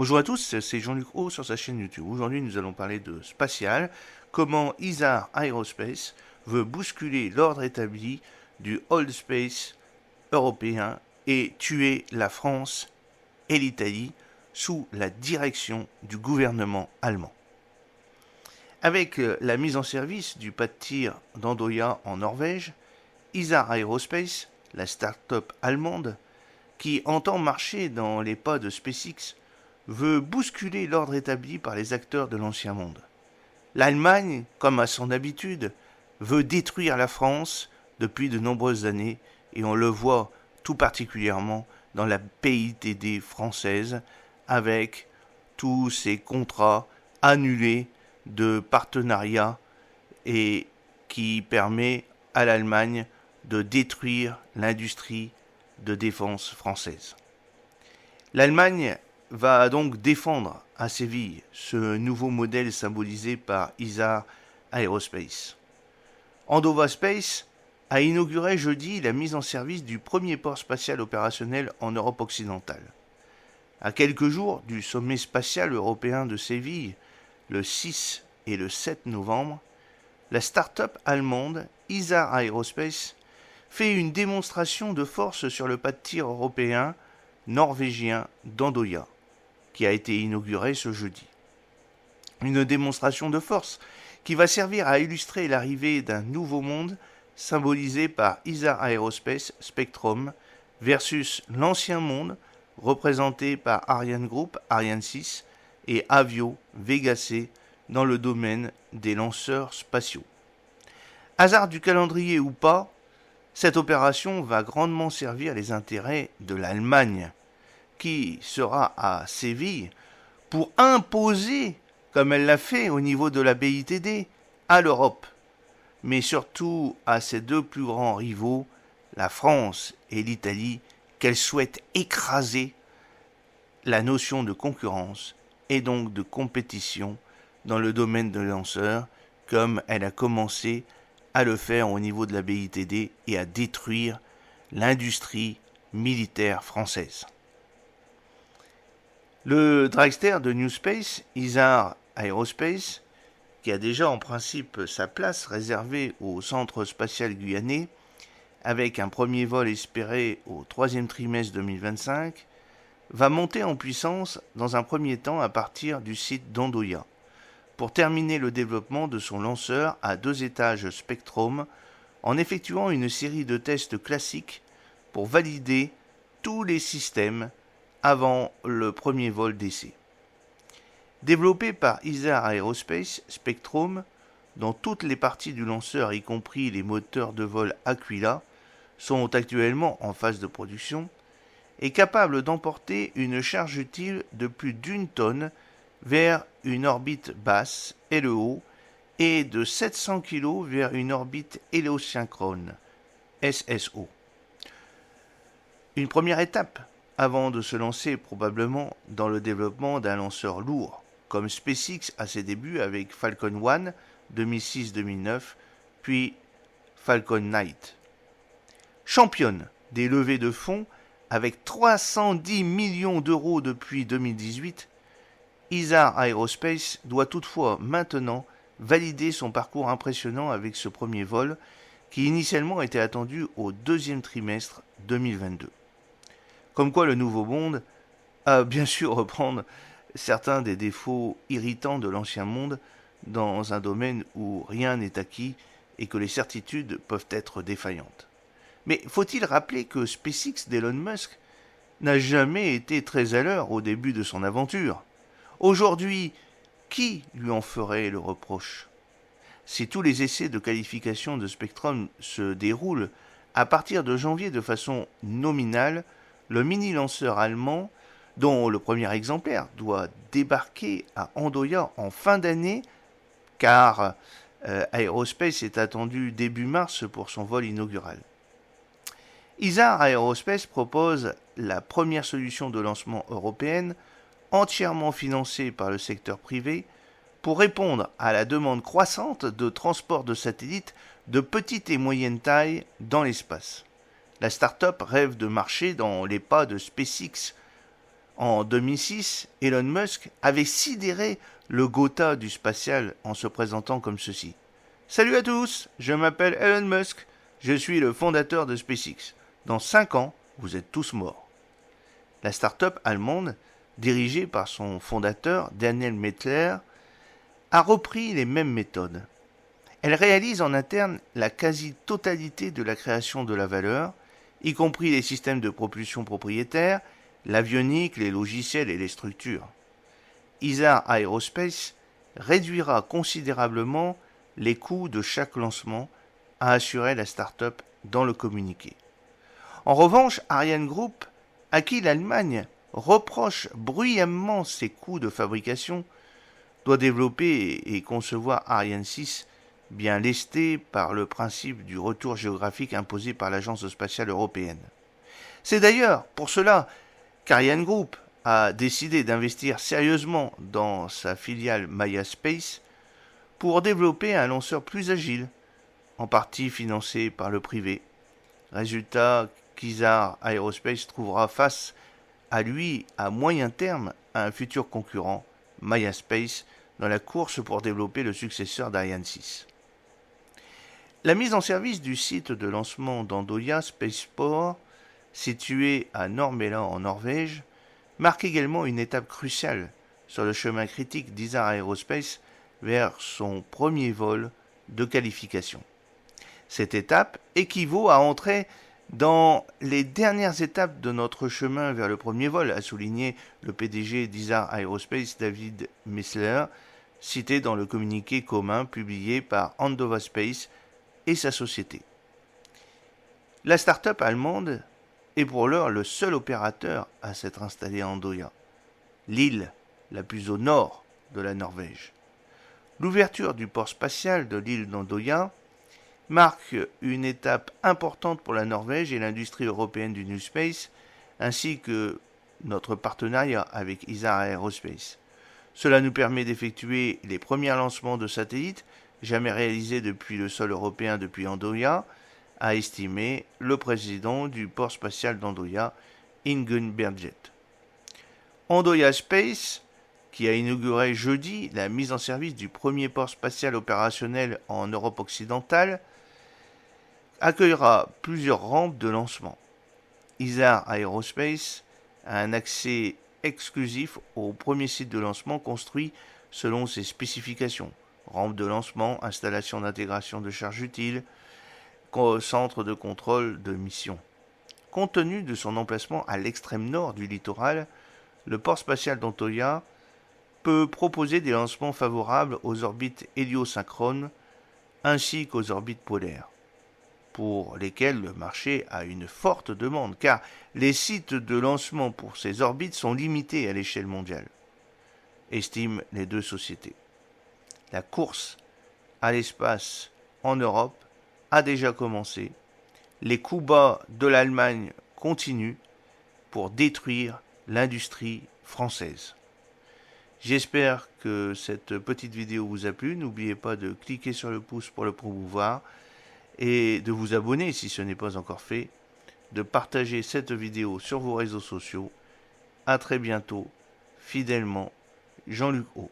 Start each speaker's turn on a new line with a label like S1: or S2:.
S1: Bonjour à tous, c'est Jean-Luc Haut sur sa chaîne YouTube. Aujourd'hui, nous allons parler de spatial, comment Isar Aerospace veut bousculer l'ordre établi du old space européen et tuer la France et l'Italie sous la direction du gouvernement allemand. Avec la mise en service du pas de tir d'Andoya en Norvège, Isar Aerospace, la start-up allemande, qui entend marcher dans les pas de SpaceX, veut bousculer l'ordre établi par les acteurs de l'ancien monde. L'Allemagne, comme à son habitude, veut détruire la France depuis de nombreuses années, et on le voit tout particulièrement dans la PITD française, avec tous ces contrats annulés de partenariat et qui permet à l'Allemagne de détruire l'industrie de défense française. L'Allemagne va donc défendre à Séville ce nouveau modèle symbolisé par Isar Aerospace. Andova Space a inauguré jeudi la mise en service du premier port spatial opérationnel en Europe occidentale. À quelques jours du sommet spatial européen de Séville, le 6 et le 7 novembre, la start-up allemande Isar Aerospace fait une démonstration de force sur le pas de tir européen norvégien d'Andoya, qui a été inauguré ce jeudi. Une démonstration de force qui va servir à illustrer l'arrivée d'un nouveau monde symbolisé par Isar Aerospace Spectrum versus l'ancien monde représenté par Ariane Group, Ariane 6 et Avio Vega C dans le domaine des lanceurs spatiaux. Hasard du calendrier ou pas, cette opération va grandement servir les intérêts de l'Allemagne, qui sera à Séville pour imposer, comme elle l'a fait au niveau de la BITD, à l'Europe, mais surtout à ses deux plus grands rivaux, la France et l'Italie, qu'elle souhaite écraser la notion de concurrence et donc de compétition dans le domaine de lanceurs, comme elle a commencé à le faire au niveau de la BITD et à détruire l'industrie militaire française. Le dragster de New Space, Isar Aerospace, qui a déjà en principe sa place réservée au centre spatial guyanais, avec un premier vol espéré au troisième trimestre 2025, va monter en puissance dans un premier temps à partir du site d'Andoya, pour terminer le développement de son lanceur à 2 étages Spectrum en effectuant une série de tests classiques pour valider tous les systèmes avant le premier vol d'essai. Développé par Isar Aerospace Spectrum, dont toutes les parties du lanceur, y compris les moteurs de vol Aquila, sont actuellement en phase de production, est capable d'emporter une charge utile de plus d'1 tonne vers une orbite basse, LEO, et de 700 kg vers une orbite héliosynchrone, SSO. Une première étape avant de se lancer probablement dans le développement d'un lanceur lourd, comme SpaceX à ses débuts avec Falcon 1 2006-2009, puis Falcon 9. Championne des levées de fonds avec 310 millions d'euros depuis 2018, Isar Aerospace doit toutefois maintenant valider son parcours impressionnant avec ce premier vol qui initialement était attendu au 2e trimestre 2022. Comme quoi le nouveau monde a bien su reprendre certains des défauts irritants de l'ancien monde dans un domaine où rien n'est acquis et que les certitudes peuvent être défaillantes. Mais faut-il rappeler que SpaceX d'Elon Musk n'a jamais été très à l'heure au début de son aventure? Aujourd'hui, qui lui en ferait le reproche? Si tous les essais de qualification de Spectrum se déroulent à partir de janvier de façon nominale, le mini-lanceur allemand, dont le premier exemplaire doit débarquer à Andoya en fin d'année, car Aerospace est attendu début mars pour son vol inaugural. Isar Aerospace propose la première solution de lancement européenne entièrement financée par le secteur privé pour répondre à la demande croissante de transport de satellites de petite et moyenne taille dans l'espace. La start-up rêve de marcher dans les pas de SpaceX En 2006, Elon Musk avait sidéré le Gotha du spatial en se présentant comme ceci. Salut à tous, je m'appelle Elon Musk, je suis le fondateur de SpaceX. Dans 5 ans, vous êtes tous morts. La start-up allemande, dirigée par son fondateur Daniel Mettler, a repris les mêmes méthodes. Elle réalise en interne la quasi-totalité de la création de la valeur, y compris les systèmes de propulsion propriétaires, l'avionique, les logiciels et les structures. Isar Aerospace réduira considérablement les coûts de chaque lancement, a assuré la start-up dans le communiqué. En revanche, Ariane Group, à qui l'Allemagne reproche bruyamment ses coûts de fabrication, doit développer et concevoir Ariane 6 bien lesté par le principe du retour géographique imposé par l'Agence spatiale européenne. C'est d'ailleurs pour cela qu'Ariane Group a décidé d'investir sérieusement dans sa filiale Maya Space pour développer un lanceur plus agile, en partie financé par le privé. Résultat qu'Isar Aerospace trouvera face à lui à moyen terme un futur concurrent, Maya Space, dans la course pour développer le successeur d'Ariane 6. La mise en service du site de lancement d'Andoya Spaceport, situé à Nord-Mæland en Norvège, marque également une étape cruciale sur le chemin critique d'Isar Aerospace vers son premier vol de qualification. Cette étape équivaut à entrer dans les dernières étapes de notre chemin vers le premier vol, a souligné le PDG d'Isar Aerospace, David Missler, cité dans le communiqué commun publié par Andova Space et sa société. La start-up allemande est pour l'heure le seul opérateur à s'être installé à Andoya, l'île la plus au nord de la Norvège. L'ouverture du port spatial de l'île d'Andoya marque une étape importante pour la Norvège et l'industrie européenne du New Space, ainsi que notre partenariat avec Isar Aerospace. Cela nous permet d'effectuer les premiers lancements de satellites jamais réalisés depuis le sol européen depuis Andoya, a estimé le président du port spatial d'Andoya, Ingunn Berget. Andoya Space, qui a inauguré jeudi la mise en service du premier port spatial opérationnel en Europe occidentale, accueillera plusieurs rampes de lancement. Isar Aerospace a un accès exclusif au premier site de lancement construit selon ses spécifications. Rampe de lancement, installation d'intégration de charges utiles, centre de contrôle de mission. Compte tenu de son emplacement à l'extrême nord du littoral, le port spatial d'Andoya peut proposer des lancements favorables aux orbites héliosynchrones ainsi qu'aux orbites polaires, pour lesquelles le marché a une forte demande, car les sites de lancement pour ces orbites sont limités à l'échelle mondiale, estiment les deux sociétés. La course à l'espace en Europe a déjà commencé. Les coups bas de l'Allemagne continuent pour détruire l'industrie française. J'espère que cette petite vidéo vous a plu. N'oubliez pas de cliquer sur le pouce pour le promouvoir et de vous abonner si ce n'est pas encore fait, de partager cette vidéo sur vos réseaux sociaux. À très bientôt, fidèlement, Jean-Luc O.